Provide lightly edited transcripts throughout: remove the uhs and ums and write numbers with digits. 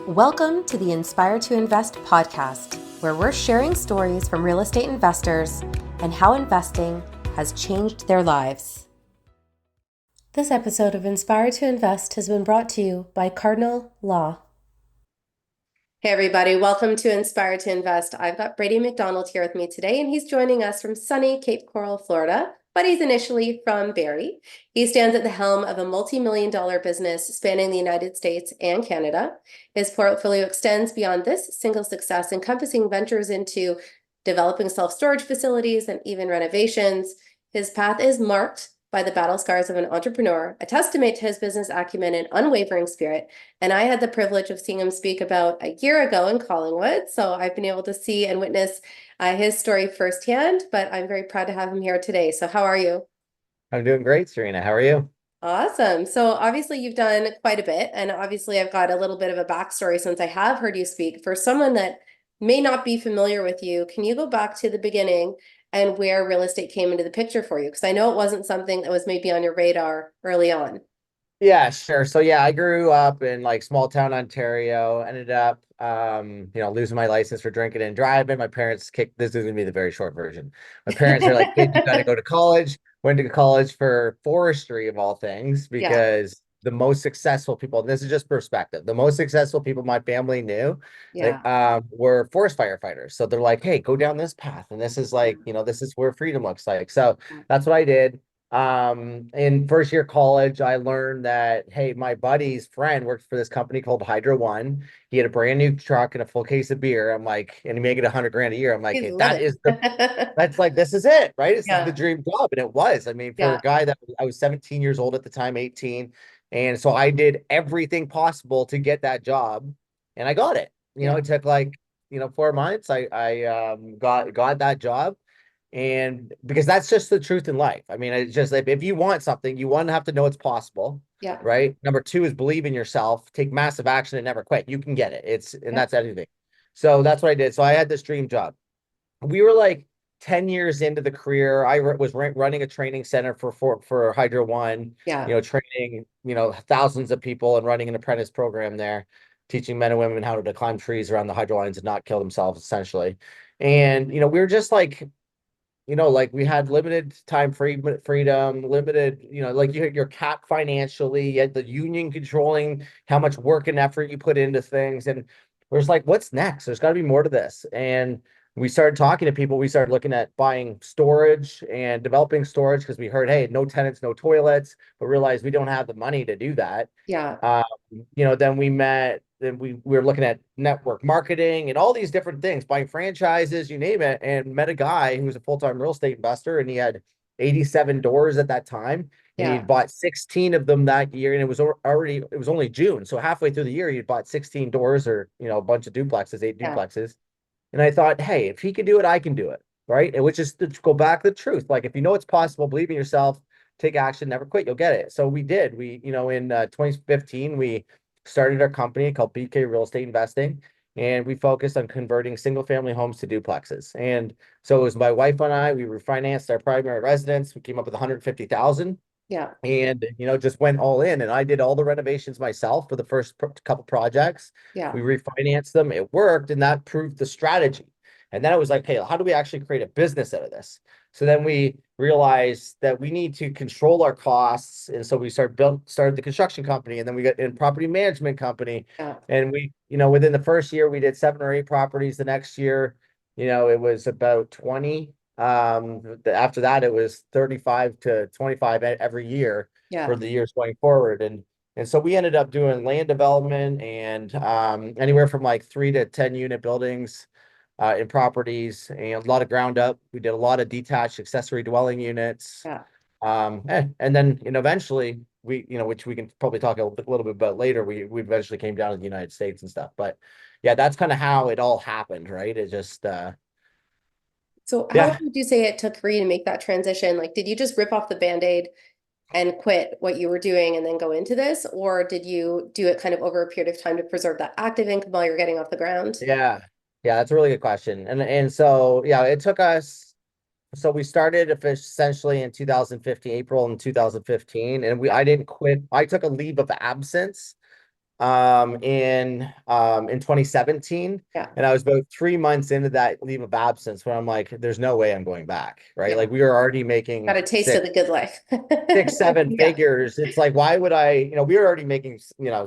Welcome to the Inspire to Invest podcast, where we're sharing stories from real estate investors and how investing has changed their lives. This episode of Inspire to Invest has been brought to you by Cardinal Law. Hey everybody, welcome to Inspire to Invest. I've got Brady McDonald here with me today, and he's joining us from sunny Cape Coral, Florida, but he's initially from Barrie. He stands at the helm of a multi-million-dollar business spanning the United States and Canada. His portfolio extends beyond this single success, encompassing ventures into developing self-storage facilities and even renovations. His path is marked by the battle scars of an entrepreneur, a testament to his business acumen and unwavering spirit. And I had the privilege of seeing him speak about a year ago in Collingwood. So I've been able to see and witness his story firsthand, but I'm very proud to have him here today. So how are you? I'm doing great, Serena. How are you? Awesome. So obviously you've done quite a bit, and obviously I've got a little bit of a backstory since I have heard you speak. For someone that may not be familiar with you, can you go back to the beginning and where real estate came into the picture for you? Because I know it wasn't something that was maybe on your radar early on. Yeah, sure. So yeah, I grew up in like small town Ontario, ended up losing my license for drinking and driving. My parents kicked this is gonna be the very short version. My parents are like, kid, you gotta go to college. Went to college for forestry of all things Yeah, because the most successful people, and this is just perspective, the most successful people my family knew, yeah, were forest firefighters. So they're like, hey, go down this path. And this is like, this is where freedom looks like. So that's what I did. In first year college, I learned that, hey, my buddy's friend worked for this company called Hydro One. He had a brand new truck and a full case of beer. I'm like, and he made it 100 grand a year. I'm like, he's hey, that living. is that's like, this is it, right? This is the Yeah, dream job. And it was, I mean, for a yeah, guy that I was 17 years old at the time, 18. And so I did everything possible to get that job and I got it. yeah, It took like, 4 months. I got that job. And because that's just the truth in life. I mean, it's just like if you want something, you want to have to know it's possible, yeah, right? Number two is believe in yourself, take massive action and never quit. You can get it. And yeah, that's everything. So that's what I did. So I had this dream job. We were like 10 years into the career. I was running a training center for Hydro One, yeah, training, thousands of people and running an apprentice program there, teaching men and women how to climb trees around the hydro lines and not kill themselves, essentially. And, we were just like, like we had limited time freedom, limited, like you're capped financially, you had the union controlling how much work and effort you put into things. And we're just like, what's next? There's got to be more to this. And we started talking to people. We started looking at buying storage and developing storage because we heard, hey, no tenants, no toilets, but realized we don't have the money to do that. yeah, Um, then we were looking at network marketing and all these different things, buying franchises, you name it, and met a guy who was a full-time real estate investor, and he had 87 doors at that time, and yeah, he'd bought 16 of them that year, and it was only June, so halfway through the year, he'd bought 16 doors or a bunch of duplexes, eight yeah, duplexes, and I thought, hey, if he can do it, I can do it, right? And which is to go back to the truth, like if you know it's possible, believe in yourself, take action, never quit, you'll get it. So we did. In 2015, we started our company called BK Real Estate Investing, and we focused on converting single family homes to duplexes. And so it was my wife and I, we refinanced our primary residence. We came up with 150,000 yeah, and, just went all in. And I did all the renovations myself for the first couple projects. yeah, We refinanced them. It worked. And that proved the strategy. And then it was like, hey, how do we actually create a business out of this? So then we realized that we need to control our costs. And so we started the construction company, and then we got in property management company. yeah, And we, within the first year, we did 7 or 8 properties. The next year, it was about 20. After that, it was 35 to 25 every year yeah, for the years going forward. And so we ended up doing land development and anywhere from like 3 to 10 unit buildings in properties and a lot of ground up. We did a lot of detached accessory dwelling units. yeah. And then, eventually which we can probably talk a little bit about later, we eventually came down to the United States and stuff. But yeah, that's kind of how it all happened, right? It just, So how long yeah. did you say it took for you to make that transition? Like, did you just rip off the Band-Aid and quit what you were doing and then go into this? Or did you do it kind of over a period of time to preserve that active income while you're getting off the ground? Yeah. Yeah, that's a really good question. And so yeah, it took us so we started essentially in 2015, April in 2015, and I didn't quit. I took a leave of absence in 2017. Yeah. And I was about 3 months into that leave of absence when I'm like, there's no way I'm going back, right? Yeah. Like we were already Got making a taste of the good life. six, seven Yeah. figures. It's like, why would I, we were already making, Yeah.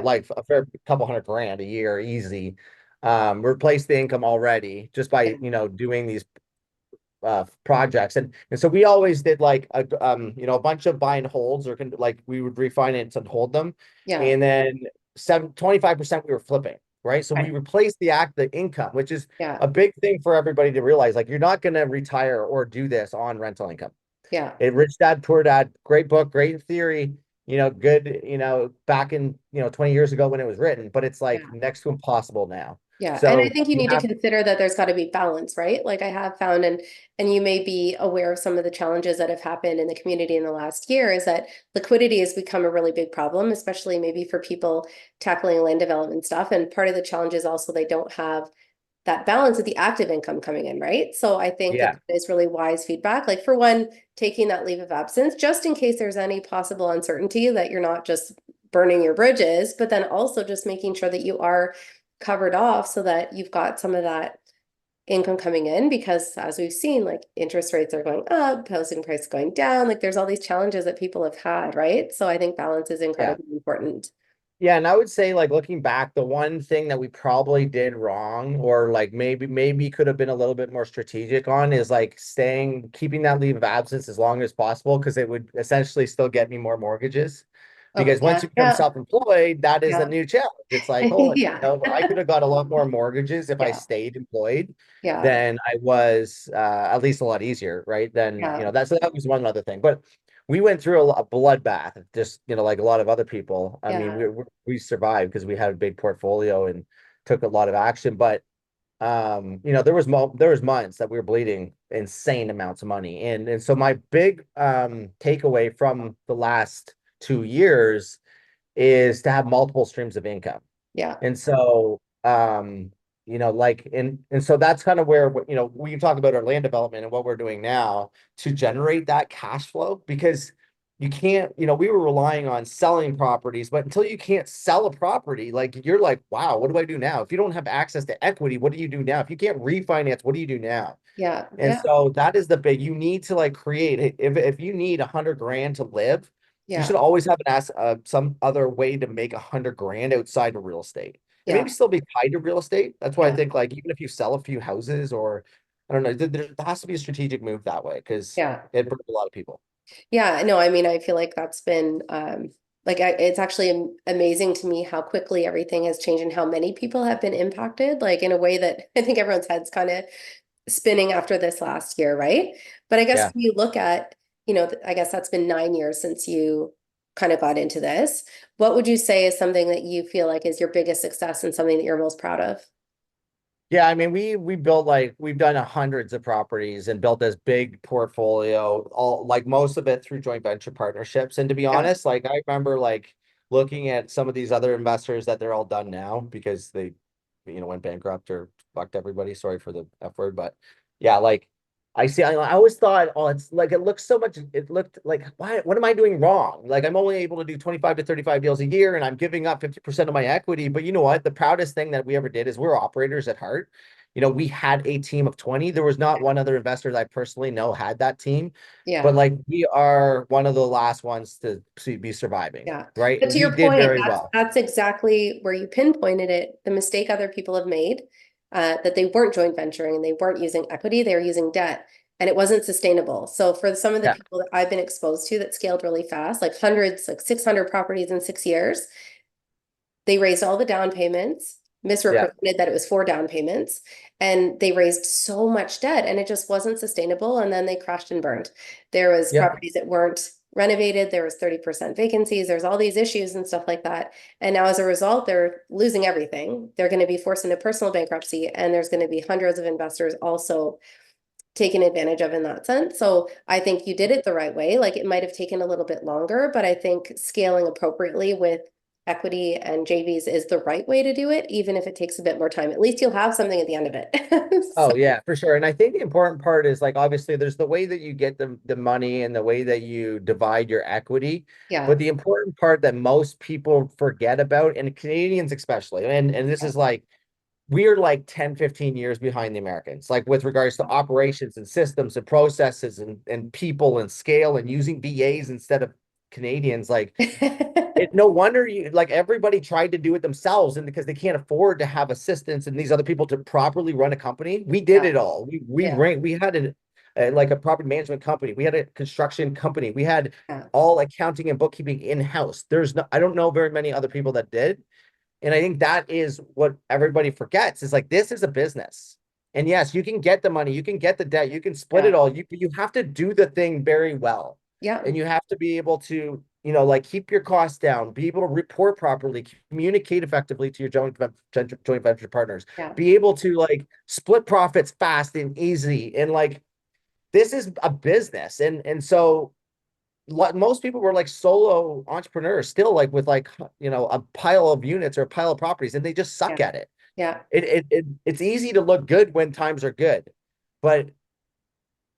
like a fair couple $100,000 a year, easy. Replace the income already just by, Yeah. doing these projects. And so we always did like a bunch of buy and holds like we would refinance and hold them. Yeah. And then 25% we were flipping, right? So we Right. replaced the income, which is Yeah. a big thing for everybody to realize. Like you're not going to retire or do this on rental income. Yeah. Rich Dad, Poor Dad, great book, great in theory, good, back in, 20 years ago when it was written, but it's like Yeah. next to impossible now. Yeah. And I So think you you need to have, consider that there's got to be balance, right? Like I have found, and you may be aware of some of the challenges that have happened in the community in the last year, is that liquidity has become a really big problem, especially maybe for people tackling land development stuff. And part of the challenge is also they don't have that balance of the active income coming in, right? So I think that yeah, is really wise feedback. Like for one, taking that leave of absence, just in case there's any possible uncertainty that you're not just burning your bridges, but then also just making sure that you are covered off so that you've got some of that income coming in, because as we've seen, like interest rates are going up, housing price going down, like there's all these challenges that people have had, right? So I think balance is yeah. incredibly important. Yeah, and I would say like looking back, the one thing that we probably did wrong or like maybe could have been a little bit more strategic on is like keeping that leave of absence as long as possible because it would essentially still get me more mortgages. Oh Because once yeah, you become yeah, self-employed, that is a yeah, new challenge. It's like, oh, yeah, I could have got a lot more mortgages if I yeah, stayed employed yeah, than I was at least a lot easier, right? Then, yeah, that was one other thing. But we went through a bloodbath, just like a lot of other people. I mean, yeah, we survived because we had a big portfolio and took a lot of action. But there was months that we were bleeding insane amounts of money, and so my big takeaway from the last 2 years is to have multiple streams of income. yeah, And so, and so that's kind of where, we can talk about our land development and what we're doing now to generate that cash flow because you can't, we were relying on selling properties, but until you can't sell a property, like you're like, wow, what do I do now? If you don't have access to equity, what do you do now? If you can't refinance, what do you do now? yeah, And yeah, so that is the big, you need to like create, if you need 100 grand to live, you yeah, should always have some other way to make 100 grand outside of real estate and maybe yeah, still be tied to real estate. That's why I yeah, think like, even if you sell a few houses or I don't know, there has to be a strategic move that way because yeah. it brings a lot of people. Yeah, no, I mean, I feel like that's been like it's actually amazing to me how quickly everything has changed and how many people have been impacted, like in a way that I think everyone's head's kind of spinning after this last year, right? But I guess Yeah. when you look at, I guess that's been 9 years since you kind of got into this. What would you say is something that you feel like is your biggest success and something that you're most proud of? Yeah, I mean, we built like we've done hundreds of properties and built this big portfolio, all like most of it through joint venture partnerships. And to be Yeah, honest, like I remember like looking at some of these other investors that they're all done now because they, went bankrupt or fucked everybody. Sorry for the F word, but yeah, like I always thought, oh, it's like it looks so much, it looked like what am I doing wrong? Like I'm only able to do 25 to 35 deals a year and I'm giving up 50% of my equity. But you know what? The proudest thing that we ever did is we're operators at heart. We had a team of 20. There was not one other investor that I personally know had that team, but yeah. like we are one of the last ones to be surviving, Yeah. right? But And to we your did point, very that's well. that's exactly where you pinpointed it. The mistake other people have made, that they weren't joint venturing and they weren't using equity, they were using debt, and it wasn't sustainable. So for some of the Yeah, people that I've been exposed to that scaled really fast, like hundreds, like 600 properties in 6 years, they raised all the down payments, yeah, misrepresented that it was for down payments, and they raised so much debt and it just wasn't sustainable. And then they crashed and burned. There was yeah. properties that weren't renovated, there was 30% vacancies, there's all these issues and stuff like that. And now as a result, they're losing everything. They're going to be forced into personal bankruptcy, and there's going to be hundreds of investors also taken advantage of in that sense. So I think you did it the right way. Like it might have taken a little bit longer, but I think scaling appropriately with equity and JVs is the right way to do it, even if it takes a bit more time. At least you'll have something at the end of it. So, Oh yeah, for sure. And I think the important part is like obviously there's the way that you get the money and the way that you divide your equity. yeah, But the important part that most people forget about, and Canadians especially, and this yeah, is like we're like 10, 15 years behind the Americans, like with regards to operations and systems and processes and people and scale and using VAs instead of Canadians. Like no wonder you like everybody tried to do it themselves, and because they can't afford to have assistants and these other people to properly run a company, we did yeah, it all. yeah, We had like a property management company, we had a construction company, we had yeah, all accounting and bookkeeping in-house. There's no, I don't know very many other people that did. And I think that is what everybody forgets is like this is a business. And yes, you can get the money, you can get the debt, you can split yeah, it all. You have to do the thing very well. yeah, And you have to be able to, like keep your costs down, be able to report properly, communicate effectively to your joint venture partners, yeah, be able to like split profits fast and easy. And like this is a business. And so most people were like solo entrepreneurs still like with like a pile of units or a pile of properties and they just suck yeah, at it. yeah, It's easy to look good when times are good, but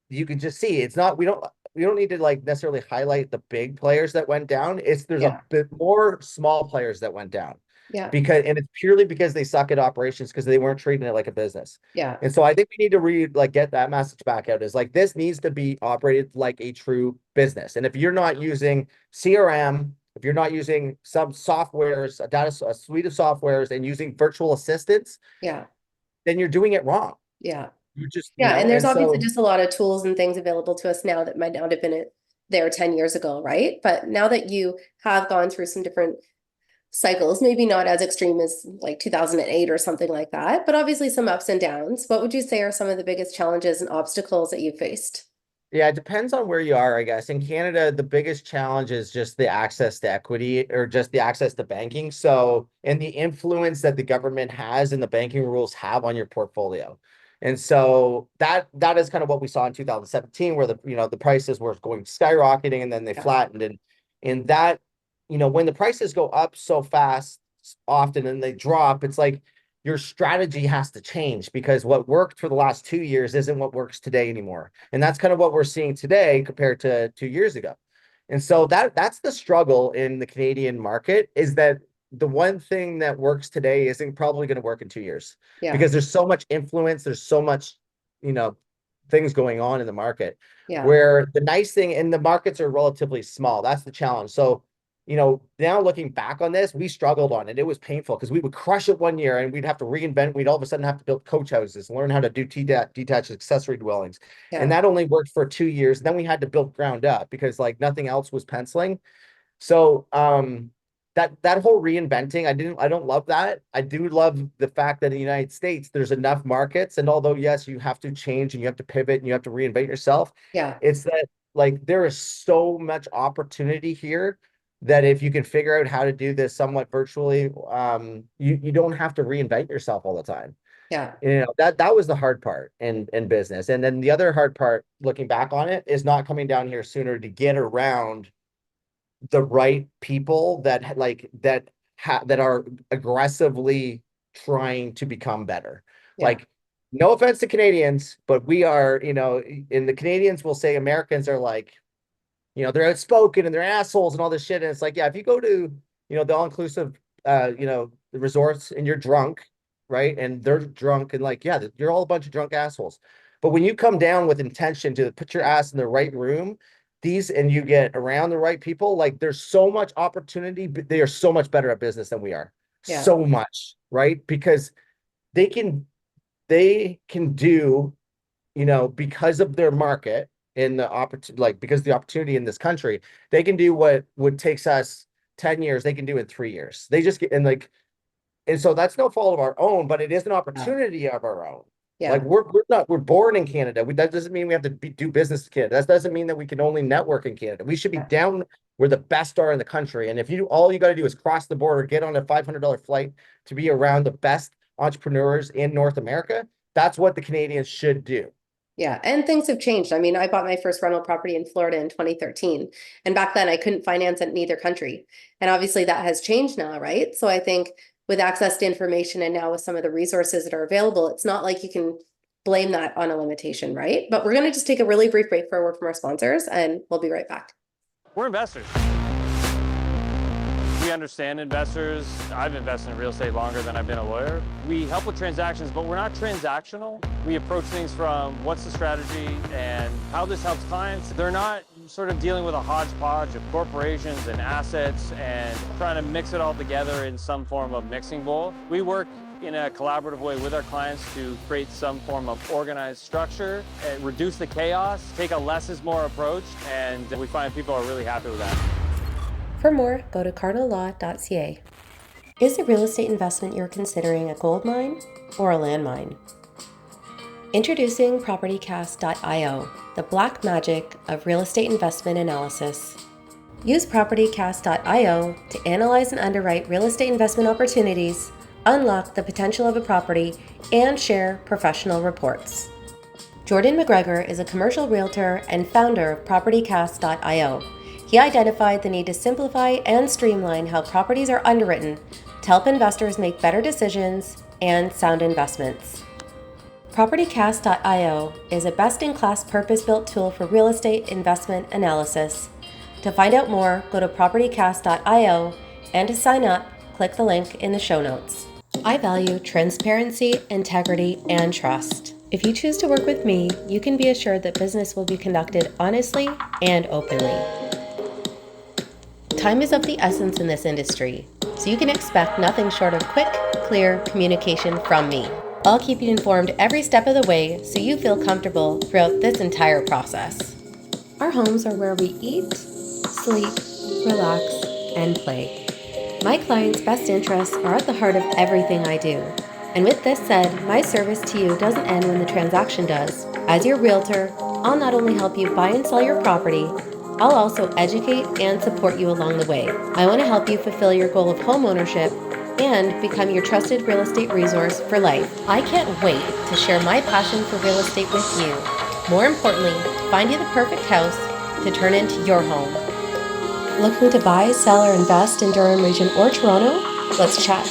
you can just see it's not we don't need to like necessarily highlight the big players that went down. There's a yeah, bit more small players that went down yeah, because and it's purely because they suck at operations because they weren't treating it like a business. yeah, And so I think we need to get that message back out is like this needs to be operated like a true business. And if you're not using CRM, if you're not using some softwares, a suite of softwares and using virtual assistants, yeah, then you're doing it wrong. yeah. You just, Yeah, and there's and obviously so just a lot of tools and things available to us now that might not have been there 10 years ago, right? But now that you have gone through some different cycles, maybe not as extreme as like 2008 or something like that, but obviously some ups and downs, what would you say are some of the biggest challenges and obstacles that you faced? yeah, it depends on where you are, I guess. In Canada, the biggest challenge is just the access to equity or just the access to banking. So, and the influence that the government has and the banking rules have on your portfolio. And so that is kind of what we saw in 2017, where the prices were going skyrocketing and then they Yeah, flattened. And that, when the prices go up so fast often and they drop, it's like your strategy has to change because what worked for the last 2 years isn't what works today anymore. And that's kind of what we're seeing today compared to 2 years ago. And so that's the struggle in the Canadian market is that the one thing that works today isn't probably going to work in 2 years yeah, because there's so much influence, there's so much, you know, things going on in the market yeah, where the nice thing and the markets are relatively small. That's the challenge. So now looking back on this, we struggled on it. It was painful because we would crush it one year and we'd have to reinvent. We'd all of a sudden have to build coach houses, learn how to do detached accessory dwellings. And yeah, that only worked for 2 years. Then we had to build ground up because like nothing else was penciling. So that whole reinventing, I don't love that. I do love the fact that in the United States there's enough markets. And although yes, you have to change and you have to pivot and you have to reinvent yourself, yeah, it's that like there is so much opportunity here that if you can figure out how to do this somewhat virtually, you don't have to reinvent yourself all the time. yeah, That was the hard part in business. And then the other hard part, looking back on it, is not coming down here sooner to get around the right people that are aggressively trying to become better. yeah, Like, no offense to Canadians, but we are, and the Canadians will say Americans are like, they're outspoken and they're assholes and all this shit. And it's like, yeah, if you go to, the all-inclusive, the resorts and you're drunk, right? And they're drunk and like, yeah, you're all a bunch of drunk assholes. But when you come down with intention to put your ass in the right room, and you get around the right people, like there's so much opportunity, but they are so much better at business than we are. yeah, So much, right? Because they can they can do because of their market and the opportunity, like because the opportunity in this country, they can do what would takes us 10 years, they can do in 3 years. They just get and like, and so that's no fault of our own, but it is an yeah, opportunity of our own. Like yeah, we're born in Canada. That doesn't mean we have to do business in Canada. That doesn't mean that we can only network in Canada. We should be yeah, down where the best are in the country. And if all you got to do is cross the border, get on a $500 flight to be around the best entrepreneurs in North America, that's what the Canadians should do. Yeah, and things have changed. I mean, I bought my first rental property in Florida in 2013, and back then I couldn't finance it in either country. And obviously that has changed now, right? So I think with access to information and now with some of the resources that are available, it's not like you can blame that on a limitation, right? But we're going to just take a really brief break for a word from our sponsors, and we'll be right back. We're investors. We understand investors. I've invested in real estate longer than I've been a lawyer. We help with transactions, but we're not transactional. We approach things from what's the strategy and how this helps clients. They're not sort of dealing with a hodgepodge of corporations and assets and trying to mix it all together in some form of mixing bowl. We work in a collaborative way with our clients to create some form of organized structure, and reduce the chaos, take a less is more approach, and we find people are really happy with that. For more, go to cardinallaw.ca. Is the real estate investment you're considering a gold mine or a landmine? Introducing PropertyCast.io, the black magic of real estate investment analysis. Use PropertyCast.io to analyze and underwrite real estate investment opportunities, unlock the potential of a property, and share professional reports. Jordan McGregor is a commercial realtor and founder of PropertyCast.io. He identified the need to simplify and streamline how properties are underwritten to help investors make better decisions and sound investments. PropertyCast.io is a best-in-class purpose-built tool for real estate investment analysis. To find out more, go to PropertyCast.io, and to sign up, click the link in the show notes. I value transparency, integrity, and trust. If you choose to work with me, you can be assured that business will be conducted honestly and openly. Time is of the essence in this industry, so you can expect nothing short of quick, clear communication from me. I'll keep you informed every step of the way so you feel comfortable throughout this entire process. Our homes are where we eat, sleep, relax, and play. My clients' best interests are at the heart of everything I do. And with this said, my service to you doesn't end when the transaction does. As your realtor, I'll not only help you buy and sell your property, I'll also educate and support you along the way. I want to help you fulfill your goal of home ownership and become your trusted real estate resource for life. I can't wait to share my passion for real estate with you. More importantly, find you the perfect house to turn into your home. Looking to buy, sell, or invest in Durham Region or Toronto? Let's chat.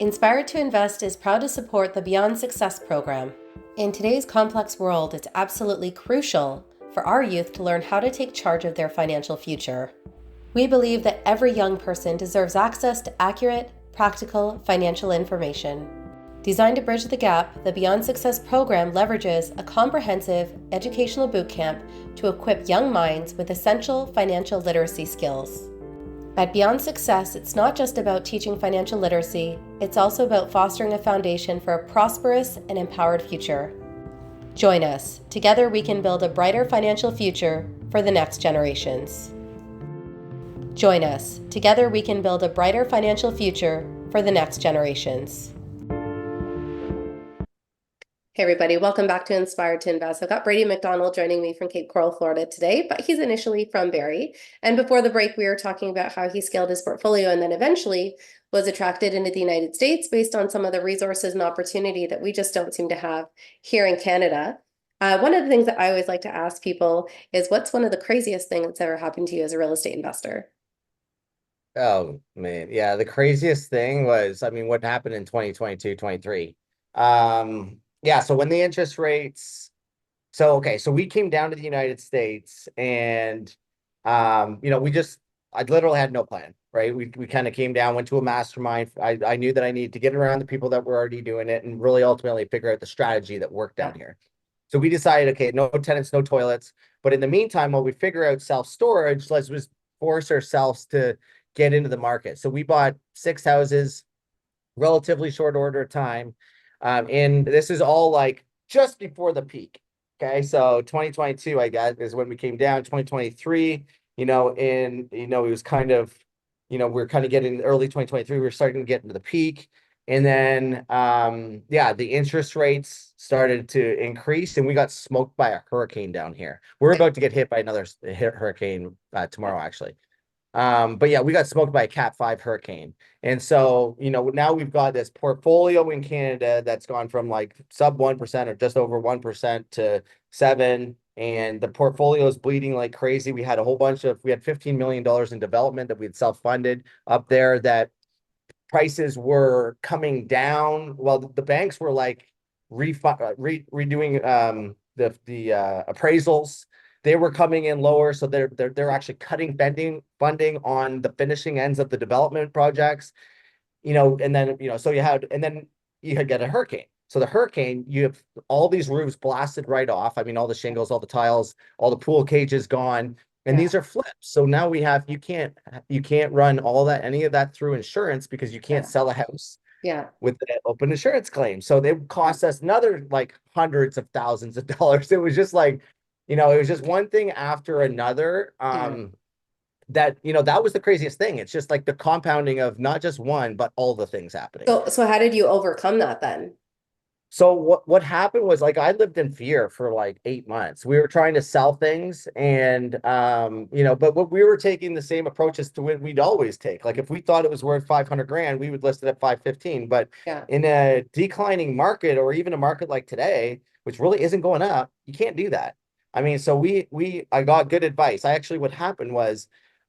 Inspired to Invest is proud to support the Beyond Success program. In today's complex world, it's absolutely crucial for our youth to learn how to take charge of their financial future. We believe that every young person deserves access to accurate, practical financial information. Designed to bridge the gap, the Beyond Success program leverages a comprehensive educational bootcamp to equip young minds with essential financial literacy skills. At Beyond Success, it's not just about teaching financial literacy, it's also about fostering a foundation for a prosperous and empowered future. Join us. Together we can build a brighter financial future for the next generations. Join us. Together we can build a brighter financial future for the next generations. Hey everybody, welcome back to Inspired to Invest. I've got Brady McDonald joining me from Cape Coral, Florida today, but he's initially from Barrie. And before the break, we were talking about how he scaled his portfolio and then eventually was attracted into the United States based on some of the resources and opportunity that we just don't seem to have here in Canada. One of the things that I always like to ask people is, what's one of the craziest things that's ever happened to you as a real estate investor? Oh man, yeah, the craziest thing was, I mean, what happened in 2022, 23. Yeah, so when the interest rates, so we came down to the United States and I literally had no plan, right? We kind of came down, went to a mastermind. I knew that I needed to get around the people that were already doing it and really ultimately figure out the strategy that worked down here. So we decided, okay, no tenants, no toilets. But in the meantime, while we figure out self-storage, let's just force ourselves to get into the market. So we bought 6 houses, relatively short order of time. And this is all like just before the peak. Okay. So 2022, I guess, is when we came down. 2023, it was kind of, we're kind of getting early 2023, we were starting to get into the peak. And then, the interest rates started to increase and we got smoked by a hurricane down here. We're about to get hit by another hurricane tomorrow, actually. But yeah, we got smoked by a Cat 5 hurricane. And so, now we've got this portfolio in Canada that's gone from like sub 1% or just over 1% to 7. And the portfolio is bleeding like crazy. We had $15 million in development that we had self-funded up there, that prices were coming down. Well, the banks were like redoing the appraisals. They were coming in lower, so they're actually cutting funding on the finishing ends of the development projects. And then you had get a hurricane. So the hurricane, you have all these roofs blasted right off. I mean, all the shingles, all the tiles, all the pool cages gone. And these are flips. So now you can't run any of that through insurance, because you can't sell a house with the open insurance claim. So they cost us another like hundreds of thousands of dollars. It was just like, it was just one thing after another. That was the craziest thing. It's just like the compounding of not just one, but all the things happening. So how did you overcome that then? So what happened was, like, I lived in fear for like 8 months. We were trying to sell things, and but what we were taking the same approaches to what we'd always take. Like, if we thought it was worth 500 grand, we would list it at 515. But in a declining market, or even a market like today, which really isn't going up, you can't do that. I mean, so I got good advice. What happened was,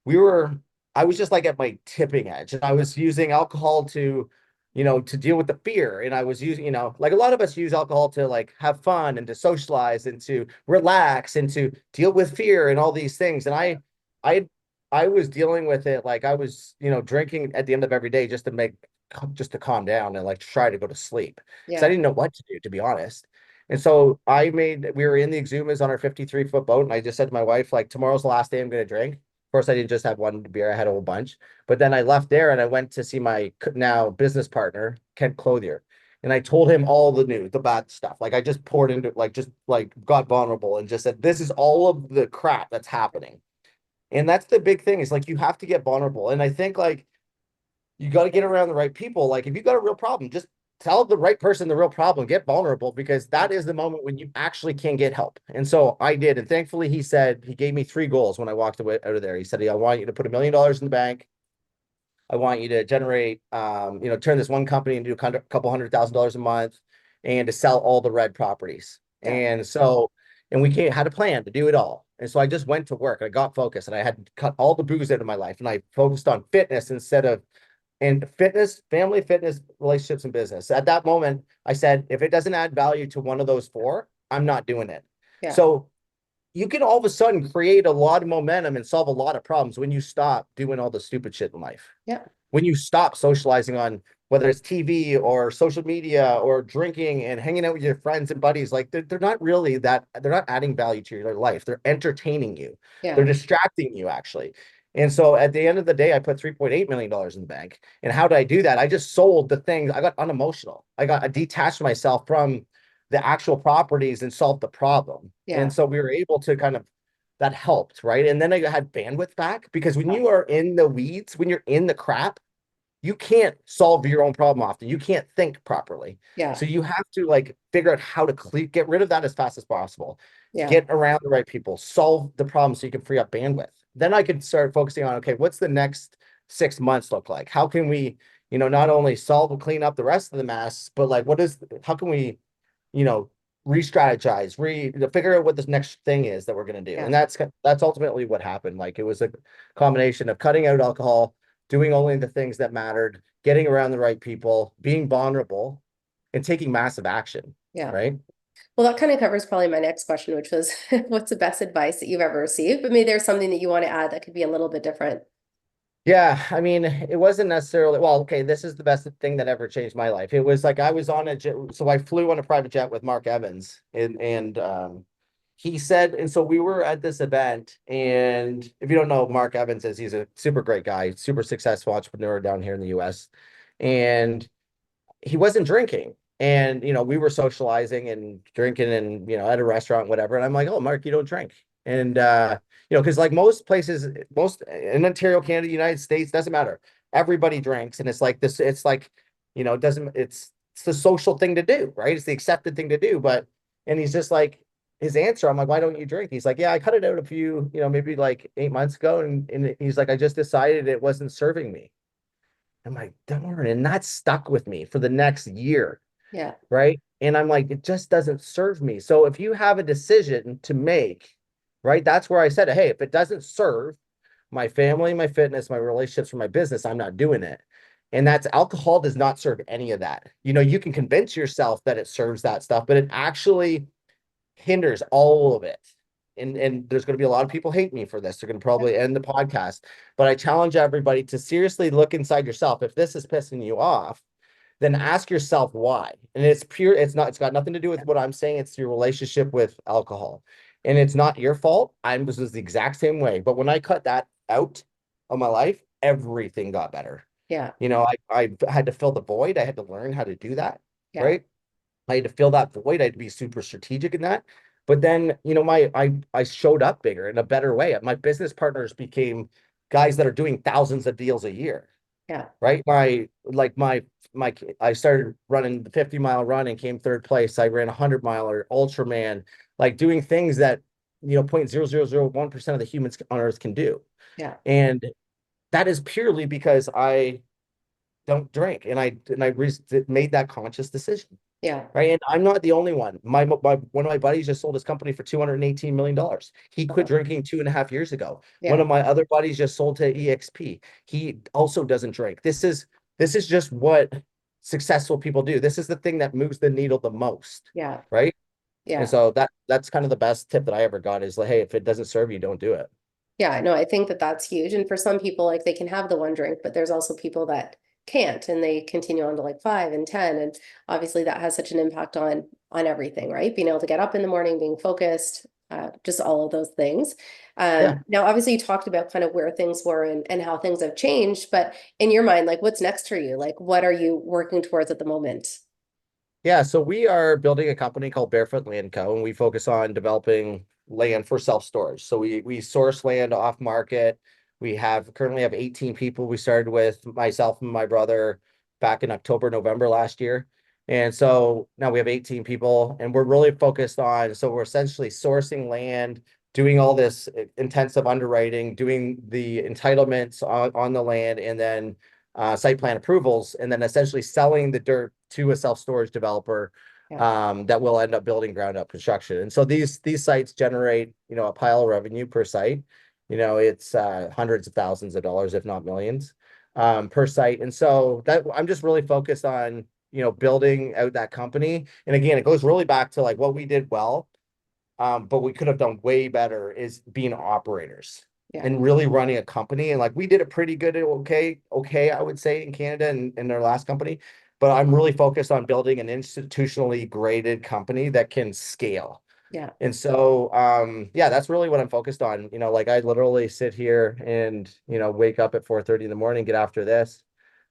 I was just like at my tipping edge, and I was using alcohol to deal with the fear. And I was using, like a lot of us use alcohol to like have fun and to socialize and to relax and to deal with fear and all these things. And I was dealing with it. Like, I was, drinking at the end of every day just to calm down and like try to go to sleep. Because I didn't know what to do, to be honest. And so we were in the Exumas on our 53-foot boat. And I just said to my wife, like, tomorrow's the last day I'm going to drink. Of course, I didn't just have one beer. I had a whole bunch. But then I left there and I went to see my now business partner, Kent Clothier. And I told him all the news, the bad stuff. Like, I just poured into, like, just like got vulnerable and just said, this is all of the crap that's happening. And that's the big thing, is like, you have to get vulnerable. And I think, like, you got to get around the right people. Like, if you got a real problem, just tell the right person the real problem, get vulnerable, because that is the moment when you actually can get help. And so I did. And thankfully, he gave me 3 goals when I walked away out of there. He said, I want you to put $1 million in the bank. I want you to generate, turn this one company into a couple $100,000 a month, and to sell all the red properties. And we had a plan to do it all. And so I just went to work, and I got focused, and I had cut all the booze out of my life, and I focused on fitness and fitness, family, fitness, relationships, and business. At that moment, I said, if it doesn't add value to one of those 4, I'm not doing it. So you can all of a sudden create a lot of momentum and solve a lot of problems when you stop doing all the stupid shit in life. When you stop socializing on, whether it's TV or social media or drinking and hanging out with your friends and buddies, like they're not really they're not adding value to your life. They're entertaining you. They're distracting you, actually. And so at the end of the day, I put $3.8 million in the bank. And how did I do that? I just sold the things. I got unemotional. I detached myself from the actual properties and solved the problem. And so we were able to that helped, right? And then I had bandwidth back, because when you are in the weeds, when you're in the crap, you can't solve your own problem often. You can't think properly. So you have to like figure out how to get rid of that as fast as possible. Get around the right people, solve the problem so you can free up bandwidth. Then I could start focusing on, okay, what's the next 6 months look like? How can we, not only solve and clean up the rest of the mess, but like, how can we, re-strategize, figure out what this next thing is that we're going to do. And that's ultimately what happened. Like, it was a combination of cutting out alcohol, doing only the things that mattered, getting around the right people, being vulnerable, and taking massive action. Right. Well, that kind of covers probably my next question, which was, what's the best advice that you've ever received? But maybe there's something that you want to add that could be a little bit different. Yeah, I mean, it wasn't necessarily, well, okay, this is the best thing that ever changed my life. It was like, I was on a jet, so I flew on a private jet with Mark Evans, and he said, and so we were at this event, and if you don't know Mark Evans, he's a super great guy, super successful entrepreneur down here in the U.S. And he wasn't drinking. And, we were socializing and drinking and, at a restaurant, whatever. And I'm like, oh, Mark, you don't drink. And, because like most places, most in Ontario, Canada, United States, doesn't matter. Everybody drinks. And it's like this, it's like, it's the social thing to do, right? It's the accepted thing to do. And he's just like, his answer, I'm like, why don't you drink? He's like, yeah, I cut it out a few, maybe like 8 months ago. And he's like, I just decided it wasn't serving me. I'm like, darn. And that stuck with me for the next year. Yeah. Right. And I'm like, it just doesn't serve me. So if you have a decision to make, right, that's where I said, hey, if it doesn't serve my family, my fitness, my relationships, or my business, I'm not doing it. And that's alcohol does not serve any of that. You can convince yourself that it serves that stuff, but it actually hinders all of it. And there's going to be a lot of people hate me for this. They're going to probably end the podcast, but I challenge everybody to seriously look inside yourself. If this is pissing you off, then ask yourself why. And it's got nothing to do with what I'm saying. It's your relationship with alcohol. And it's not your fault. This was the exact same way. But when I cut that out of my life, everything got better. Yeah. I had to fill the void. I had to learn how to do that. Yeah. Right. I had to fill that void. I had to be super strategic in that. But then, I showed up bigger in a better way. My business partners became guys that are doing thousands of deals a year. Yeah. Right. I started running the 50-mile run and came third place. I ran a 100-miler, Ultraman, like doing things that, 0.0001% of the humans on earth can do. Yeah. And that is purely because I don't drink. And I made that conscious decision. Yeah. Right. And I'm not the only one. One of my buddies just sold his company for $218 million. He quit drinking 2.5 years ago. Yeah. One of my other buddies just sold to EXP. He also doesn't drink. This is just what successful people do. This is the thing that moves the needle the most. Yeah. Right. Yeah. And so that's kind of the best tip that I ever got is like, hey, if it doesn't serve you, don't do it. Yeah, no, I think that that's huge. And for some people, like they can have the one drink, but there's also people that can't and they continue on to like 5 and 10. And obviously that has such an impact on everything, right? Being able to get up in the morning, being focused, just all of those things. Yeah. Now, obviously you talked about kind of where things were and how things have changed, but in your mind, like what's next for you? Like, what are you working towards at the moment? Yeah, so we are building a company called Barefoot Land Co., and we focus on developing land for self-storage. So we source land off market. We currently have 18 people. We started with myself and my brother back in October, November last year. And so now we have 18 people, and we're really focused on, so we're essentially sourcing land, doing all this intensive underwriting, doing the entitlements on the land, and then site plan approvals, and then essentially selling the dirt to a self-storage developer that will end up building ground up construction. And so these sites generate, a pile of revenue per site. It's hundreds of thousands of dollars, if not millions, per site. And so that I'm just really focused on, building out that company. And again, it goes really back to like what we did well, but we could have done way better is being operators. Yeah. And really running a company. And like we did it pretty good. Okay, I would say in Canada and in our last company, but I'm really focused on building an institutionally graded company that can scale. Yeah. And so, that's really what I'm focused on. Like I literally sit here and, wake up at 4:30 in the morning, get after this.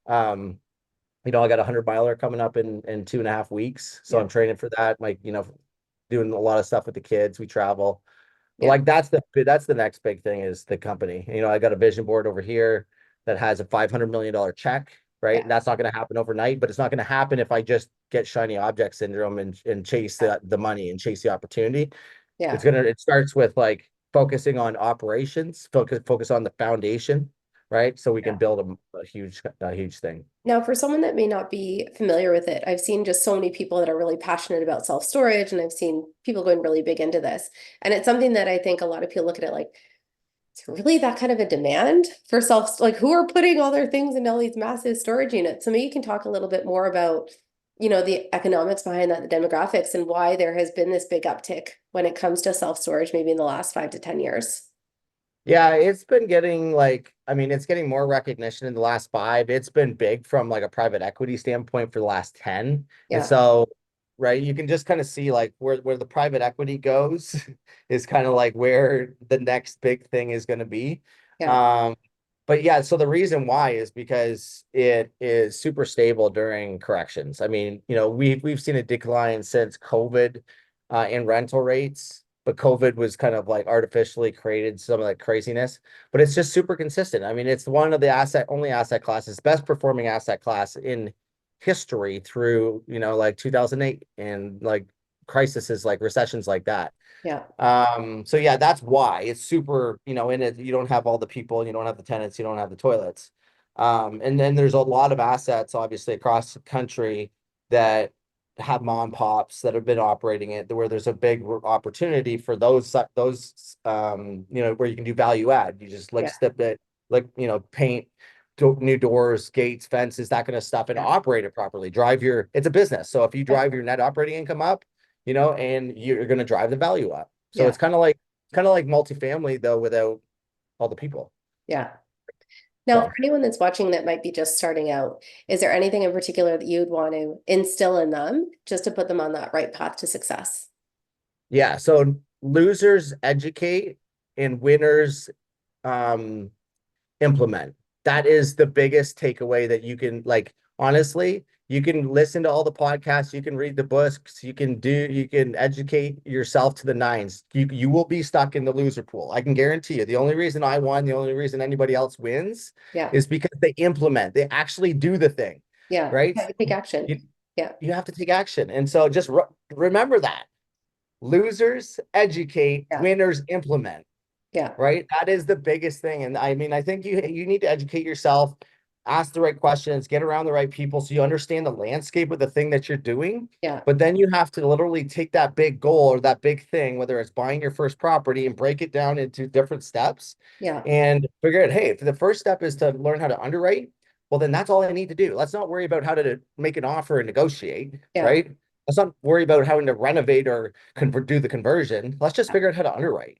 I got a 100-miler coming up in 2.5 weeks. So I'm training for that. Like, doing a lot of stuff with the kids. We travel. Like that's the next big thing is the company. I got a vision board over here that has a $500 million check, right? Yeah. And that's not going to happen overnight, but it's not going to happen if I just get shiny object syndrome and chase the money and chase the opportunity. Yeah. It starts with like focusing on operations, focus on the foundation, right? So we can build a huge thing. Now, for someone that may not be familiar with it, I've seen just so many people that are really passionate about self-storage, and I've seen people going really big into this. And it's something that I think a lot of people look at it like, it's really that kind of a demand for like who are putting all their things in all these massive storage units? So maybe you can talk a little bit more about, the economics behind that, the demographics, and why there has been this big uptick when it comes to self-storage, maybe in the last 5 to 10 years. Yeah, it's been getting it's getting more recognition in the last 5. It's been big from like a private equity standpoint for the last 10. Yeah. And so, right, you can just kind of see like where the private equity goes is kind of like where the next big thing is going to be. Yeah. But yeah, so the reason why is because it is super stable during corrections. I mean, we've seen a decline since COVID in rental rates. But COVID was kind of like artificially created some of that craziness, but it's just super consistent. I mean, it's one of the only asset classes, best performing asset class in history through, like 2008 and like crises like recessions like that. Yeah. So yeah, that's why it's super, in it, you don't have all the people, you don't have the tenants, you don't have the toilets. And then there's a lot of assets, obviously, across the country that have mom and pops that have been operating it, where there's a big opportunity for those, where you can do value add. You just like step it, like, paint new doors, gates, fences, that kind of stuff, and operate it properly. It's a business. So if you drive your net operating income up, and you're going to drive the value up. So it's kind of like multifamily though, without all the people. Yeah. Now, So, for anyone that's watching that might be just starting out, is there anything in particular that you'd want to instill in them just to put them on that right path to success? yeah. So losers educate and winners implement. That is the biggest takeaway that you can, like, honestly, you can listen to all the podcasts, you can read the books, you can educate yourself to the nines. You will be stuck in the loser pool. I can guarantee you. The only reason I won, the only reason anybody else wins is because they implement, they actually do the thing. Yeah. Right? You have to take action. You have to take action. And so just remember that. Losers educate, winners implement. Yeah. Right. That is the biggest thing. And I mean, I think you need to educate yourself, ask the right questions, get around the right people so you understand the landscape of the thing that you're doing. Yeah. But then you have to literally take that big goal or that big thing, whether it's buying your first property, and break it down into different steps. Yeah. And figure out, hey, if the first step is to learn how to underwrite, well, then that's all I need to do. Let's not worry about how to make an offer and negotiate. Right. Let's not worry about having to renovate or do the conversion. Let's just figure out how to underwrite.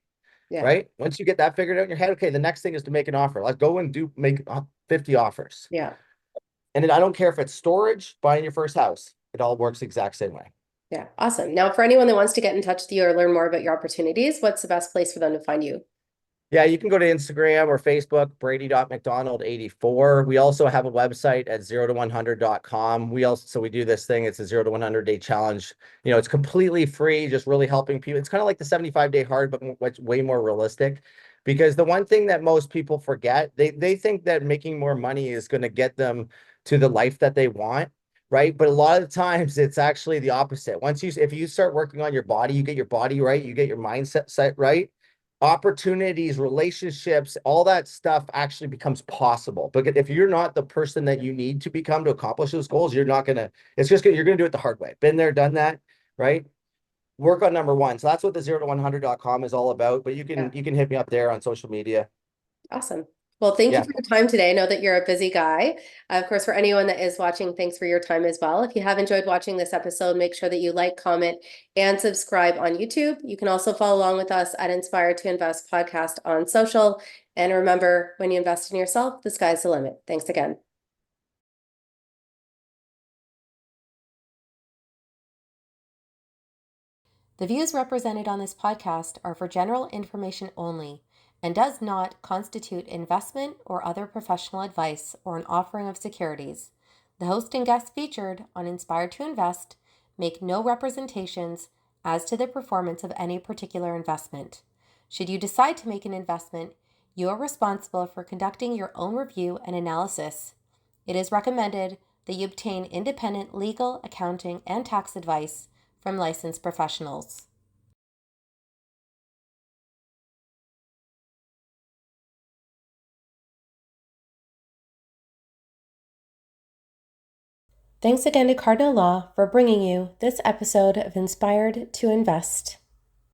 Yeah. Right. Once you get that figured out in your head, okay, the next thing is to make an offer. Let's go and make 50 offers. Yeah. And then I don't care if it's storage, buying your first house. It all works the exact same way. Yeah. Awesome. Now, for anyone that wants to get in touch with you or learn more about your opportunities, what's the best place for them to find you? Yeah, you can go to Instagram or Facebook, Brady.McDonald84. We also have a website at 0to100.com. So we do this thing. It's a 0 to 100 day challenge. It's completely free, just really helping people. It's kind of like the 75-day hard, but way more realistic. Because the one thing that most people forget, they think that making more money is going to get them to the life that they want. Right. But a lot of the times it's actually the opposite. If you start working on your body, you get your body right, you get your mindset set right, opportunities, relationships, all that stuff actually becomes possible. But if you're not the person that you need to become to accomplish those goals, you're not gonna, you're gonna do it the hard way. Been there, done that, right? Work on number one. So that's what the 0to100.com is all about. But you can hit me up there on social media. Awesome. Well, thank you for your time today. I know that you're a busy guy. Of course, for anyone that is watching, thanks for your time as well. If you have enjoyed watching this episode, make sure that you like, comment, and subscribe on YouTube. You can also follow along with us at Inspire to Invest podcast on social. And remember, when you invest in yourself, the sky's the limit. Thanks again. The views represented on this podcast are for general information only and does not constitute investment or other professional advice or an offering of securities. The host and guests featured on Inspire to Invest make no representations as to the performance of any particular investment. Should you decide to make an investment, you are responsible for conducting your own review and analysis. It is recommended that you obtain independent legal, accounting, and tax advice from licensed professionals. Thanks again to Cardinal Law for bringing you this episode of Inspired to Invest.